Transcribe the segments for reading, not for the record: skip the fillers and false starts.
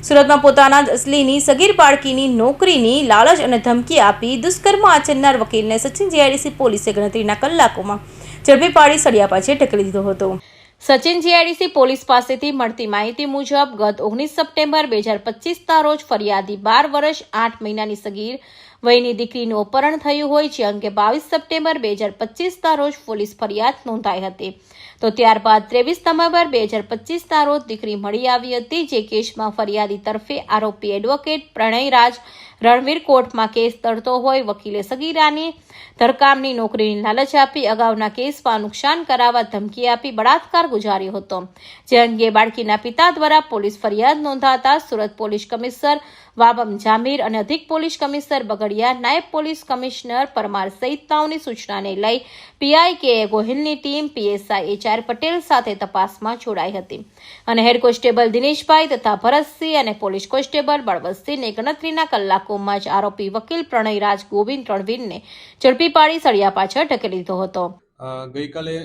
સુરતમાં પોતાના જ અસલીની સગીર બાળકીની નોકરીની લાલચ અને ધમકી આપી દુષ્કર્મ આચરનાર વકીલને સચિન જીઆઈડીસી પોલીસે ગણતરીના કલાકોમાં ઝડપી પાડી સળિયા પાછળ ઢકેલી દીધો હતો. સચિન જીઆઈડીસી પોલીસ પાસેથી મળતી માહિતી મુજબ ગત 19 સપ્ટેમ્બર 2025ના રોજ ફરિયાદી 12 વર્ષ 8 મહિનાની સગીર વયની દીકરીનું અપહરણ થયું હોય જે અંગે 22 સપ્ટેમ્બર 2025ના રોજ પોલીસ ફરિયાદ નોંધાઈ હતી. તો ત્યારબાદ 23 નવેમ્બર 2025ના રોજ દીકરી મળી આવી હતી. જે કેસમાં ફરિયાદી તરફે આરોપી એડવોકેટ પ્રણયરાજ રણવીર કોર્ટમાં કેસ તરતો હોય વકીલે સગીરાની ધરકામની નોકરીની લાલચ આપી અગાઉના કેસમાં નુકસાન કરાવવા ધમકી આપી બળાત્કાર ગુજાર્યો હતો. જે અંગે બાળકીના પિતા દ્વારા પોલીસ ફરિયાદ નોંધાતા સુરત પોલીસ કમિશનર વાબમ જામીર અને અધિક પોલીસ કમિશનર બગડિયા, નાયબ પોલીસ કમિશનર પરમાર સહિતનાઓની સૂચનાને લઈ પીઆઈ કે ગોહિલની ટીમ પીએસઆઈ એચઆર પટેલ સાથે તપાસમાં જોડાઈ હતી અને હેડ કોન્સ્ટેબલ દિનેશભાઈ તથા ભરતસિંહ અને પોલીસ કોન્સ્ટેબલ બળવંતસિંહને ગણતરીના કલાકોમાં જ આરોપી વકીલ પ્રણયરાજ ગોવિંદ રણવીરને ઝડપી પાડી સળિયા પાછળ ઢકેલી દીધો હતો. ગઈકાલે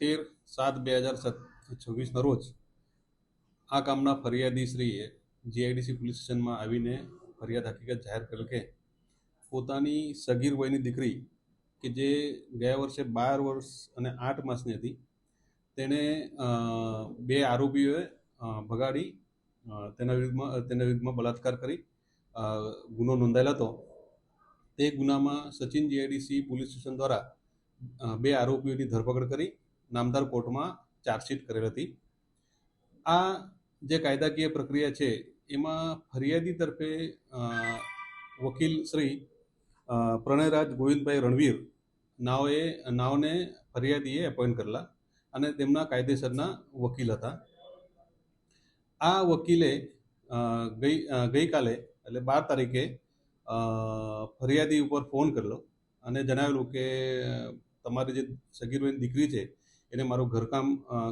13/7/2026ના રોજ આ કામના ફરિયાદી શ્રીએ જીઆઈડીસી પોલીસ સ્ટેશનમાં આવીને ફરિયાદ હકીકત જાહેર કરેલ કે પોતાની સગીર વયની દીકરી કે જે ગયા વર્ષે 12 વર્ષ અને 8 માસની હતી તેને બે આરોપીઓએ ભગાડી તેના વિરુદ્ધમાં બળાત્કાર કરી ગુનો નોંધાયેલ હતો. તે ગુનામાં સચિન જીઆઈડીસી પોલીસ સ્ટેશન દ્વારા બે આરોપીઓની ધરપકડ કરી નામદાર કોર્ટમાં ચાર્જશીટ કરેલ હતી. આ જે કાયદાકીય પ્રક્રિયા છે એમાં ફરિયાદી તરફે વકીલ શ્રી પ્રણયરાજ ગોવિંદભાઈ રણવીર નાઓને ફરિયાદીએ એપોઇન્ટ કરેલા અને તેમના કાયદેસરના વકીલ હતા. આ વકીલે ગઈકાલે એટલે 12 તારીખે ફરિયાદી ઉપર ફોન કરેલો અને જણાવેલું કે તમારી જે સગીર વયની દીકરી છે એને મારું ઘરકામ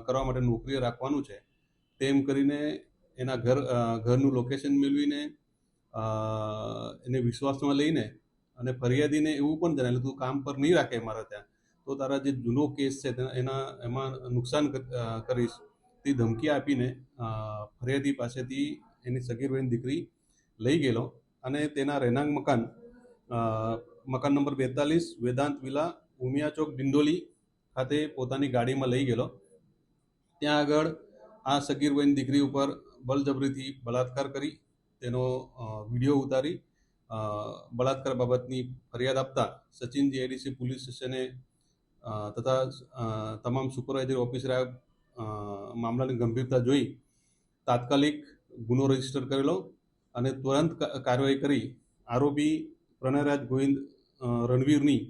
કરવા માટે નોકરીએ રાખવાનું છે તેમ કરીને એના ઘરનું લોકેશન મેળવીને એને વિશ્વાસમાં લઈને અને ફરિયાદીને એવું પણ જણાવેલું તું કામ પર નહીં રાખે મારા ત્યાં તો તારા જે જૂનો કેસ છે એમાં નુકસાન કરીશ તે ધમકી આપીને ફરિયાદી પાસેથી એની સગીર વયની દીકરી લઈ ગયેલો અને તેના રહેણાંક મકાન નંબર 42 વેદાંત વિલા ઉમિયા ચોક ડિંડોલી ખાતે પોતાની ગાડીમાં લઈ ગયેલો. ત્યાં આગળ આ સગીર વયની દીકરી ઉપર બળજબરીથી બળાત્કાર કરી તેનો વિડીયો ઉતારી બળાત્કાર બાબતની ફરિયાદ આપતા સચિન જીઆઈડીસી પોલીસ સ્ટેશને તથા તમામ સુપરવાઇઝર ઓફિસરે મામલાની ગંભીરતા જોઈ તાત્કાલિક ગુનો રજીસ્ટર કરેલો અને તુરંત કાર્યવાહી કરી આરોપી પ્રણયરાજ ગોવિંદ રણવીરની